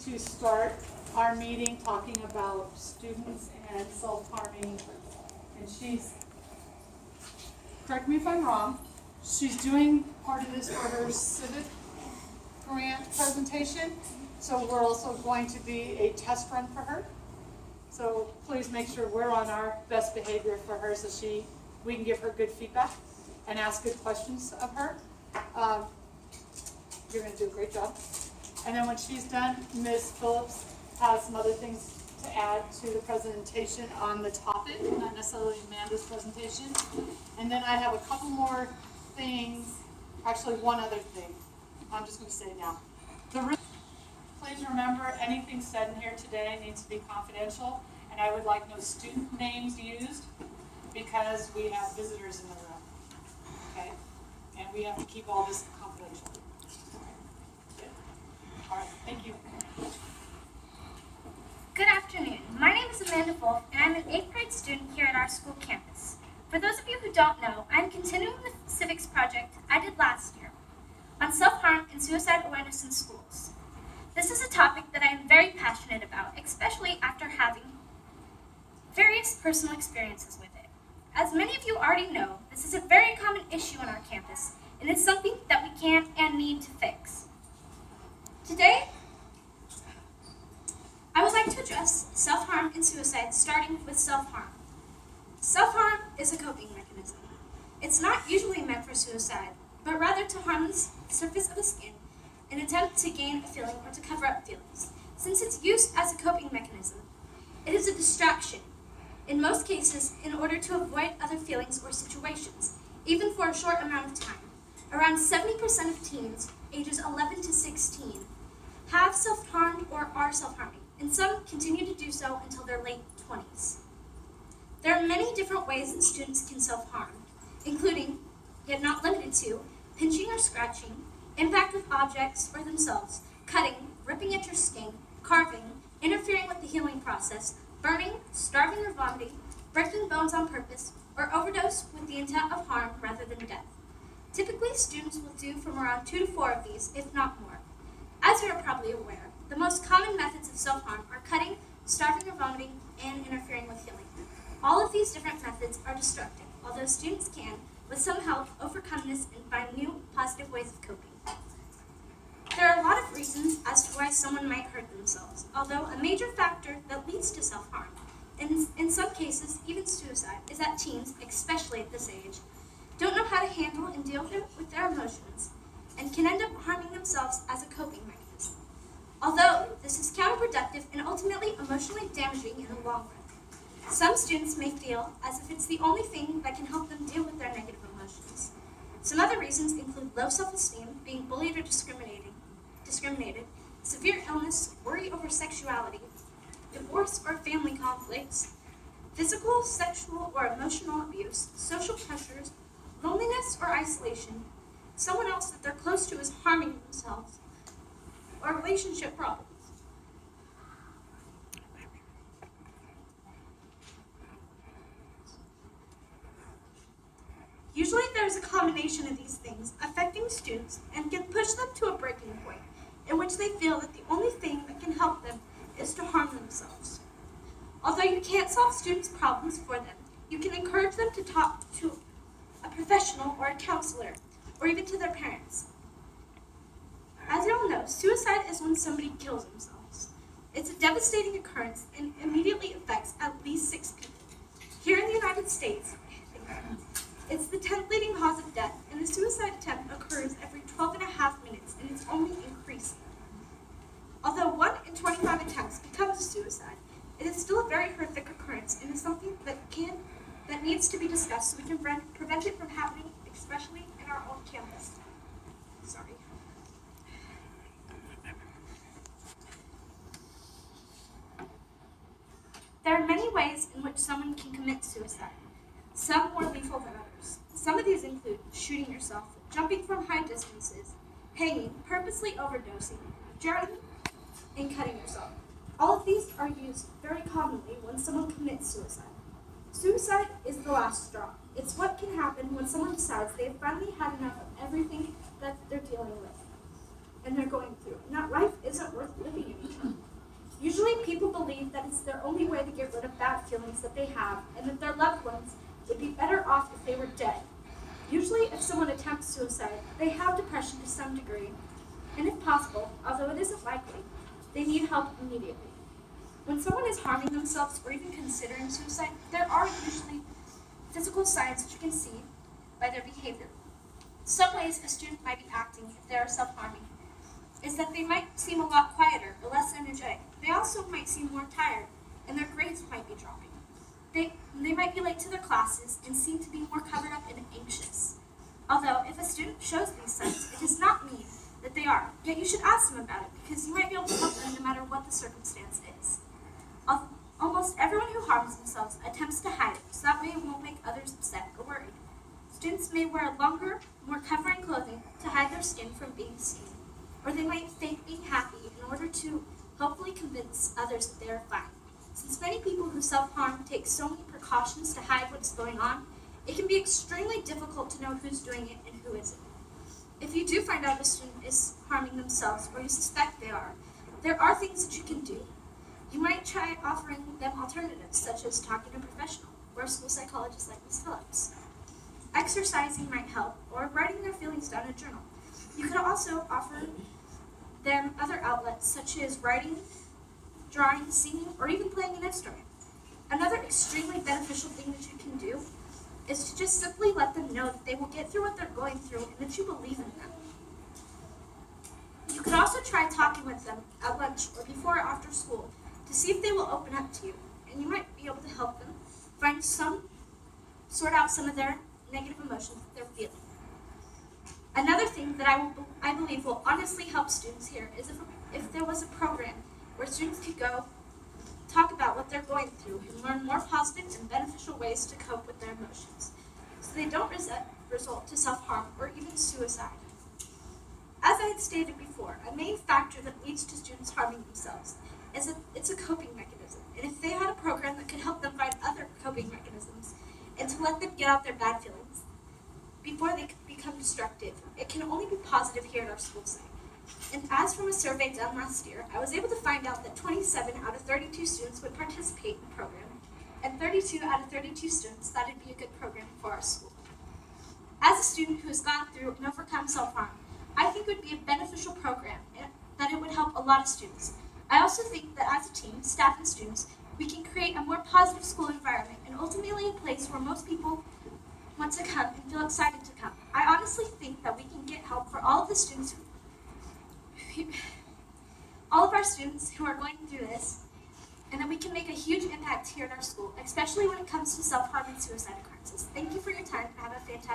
to start our meeting talking about students and self-harming. And she's, correct me if I'm wrong, she's doing part of this for her civic grant presentation. So we're also going to be a test run for her. So please make sure we're on our best behavior for her so we can give her good feedback and ask good questions of her. You're going to do a great job. And then when she's done, Ms. Phillips has some other things to add to the presentation on the topic, not necessarily Amanda's presentation. And then I have a couple more things, actually one other thing I'm just going to say now. Please remember, anything said in here today needs to be confidential, and I would like no student names used because we have visitors in the room, okay? And we have to keep all this confidential. All right, thank you. Good afternoon. My name is Amanda Volf, and I'm an 8th grade student here at our school campus. For those of you who don't know, I'm continuing the civics project I did last year on self-harm and suicide awareness in schools. This is a topic that I am very passionate about, especially after having various personal experiences with it. As many of you already know, this is a very common issue on our campus, and it's something that we can and need to fix. Today, I would like to address self-harm and suicide, starting with self-harm. Self-harm is a coping mechanism. It's not usually meant for suicide, but rather to harm the surface of the skin in an attempt to gain a feeling or to cover up feelings. Since it's used as a coping mechanism, it is a distraction, in most cases, in order to avoid other feelings or situations, even for a short amount of time. Around 70% of teens, ages 11 to 16, have self-harmed or are self-harming, and some continue to do so until their late 20s. There are many different ways that students can self-harm, including, yet not limited to, pinching or scratching, impact with objects or themselves, cutting, ripping at your skin, carving, interfering with the healing process, burning, starving or vomiting, breaking bones on purpose, or overdose with the intent of harm rather than death. Typically, students will do from around 2 to 4 of these, if not more. As you are probably aware, the most common methods of self-harm are cutting, starving or vomiting, and interfering with healing. All of these different methods are destructive, although students can, with some help, overcome this and find new, positive ways of coping. There are a lot of reasons as to why someone might hurt themselves, although a major factor that leads to self-harm, and in some cases even suicide, is that teens, especially at this age, don't know how to handle and deal with their emotions, and can end up harming themselves as a coping mechanism. Although this is counterproductive and ultimately emotionally damaging in the long run. Some students may feel as if it's the only thing that can help them deal with their negative emotions. Some other reasons include low self-esteem, being bullied or discriminated, severe illness, worry over sexuality, divorce or family conflicts, physical, sexual, or emotional abuse, social pressures, loneliness or isolation, someone else that they're close to is harming themselves, or relationship problems. Usually there's a combination of these things affecting students and can push them to a breaking point in which they feel that the only thing that can help them is to harm themselves. Although you can't solve students' problems for them, you can encourage them to talk to a professional or a counselor, or even to their parents. As you all know, suicide is when somebody kills themselves. It's a devastating occurrence and immediately affects at least 6 people. Here in the United States, it's the 10th leading cause of death, and a suicide attempt occurs every 12 and a half minutes, and it's only increasing. Although 1 in 25 attempts becomes a suicide, it is still a very horrific occurrence and is something that needs to be discussed so we can prevent it from happening, especially in our own campus. Sorry. There are many ways in which someone can commit suicide, some more lethal than others. Some of these include shooting yourself, jumping from high distances, hanging, purposely overdosing, drowning, and cutting yourself. All of these are used very commonly when someone commits suicide. Suicide is the last straw. It's what can happen when someone decides they have finally had enough of everything that they're dealing with and they're going through, and that life isn't worth living anymore. people believe that it's their only way to get rid of bad feelings that they have and that their loved ones would be better off if they were dead. Usually, if someone attempts suicide, they have depression to some degree, and if possible, although it isn't likely, they need help immediately. When someone is harming themselves or even considering suicide, there are usually physical signs that you can see by their behavior. Some ways a student might be acting if they are self-harming is that they might seem a lot quieter or less energetic. They also might seem more tired, and their grades might be dropping. They might be late to their classes and seem to be more covered up and anxious. Although, if a student shows these signs, it does not mean that they are. Yet you should ask them about it, because you might be able to help them no matter what the circumstance is. Almost everyone who harms themselves attempts to hide it, so that way it won't make others upset or worried. Students may wear longer, more covering clothing to hide their skin from being seen, or they might fake being happy in order to hopefully convince others that they are fine. Since many people who self-harm take so many precautions to hide what is going on, it can be extremely difficult to know who's doing it and who isn't. If you do find out a student is harming themselves or you suspect they are, there are things that you can do. You might try offering them alternatives, such as talking to a professional or a school psychologist like Ms. Phillips. Exercising might help, or writing their feelings down in a journal. You could also offer them other outlets, such as writing, drawing, singing, or even playing an instrument. Another extremely beneficial thing that you can do is to just simply let them know that they will get through what they're going through and that you believe in them. You could also try talking with them at lunch or before or after school to see if they will open up to you, and you might be able to help them sort out some of their negative emotions that they're feeling. Another thing that I believe will honestly help students here is if there was a program where students could go talk about what they're going through and learn more positive and beneficial ways to cope with their emotions, so they don't result to self-harm or even suicide. As I had stated before, a main factor that leads to students harming themselves is that it's a coping mechanism, and if they had a program that could help them find other coping mechanisms and to let them get out their bad feelings before they become destructive, it can only be positive here at our school site. And as from a survey done last year, I was able to find out that 27 out of 32 students would participate in the program, and 32 out of 32 students thought it'd be a good program for our school. As a student who has gone through and overcome self-harm, I think it would be a beneficial program and that it would help a lot of students. I also think that as a team, staff and students, we can create a more positive school environment and ultimately a place where most people want to come and feel excited to come. I honestly think that we can get help for all of the students all of our students who are going through this, and that we can make a huge impact here at our school, especially when it comes to self-harm and suicide occurrences. Thank you for your time, and have a fantastic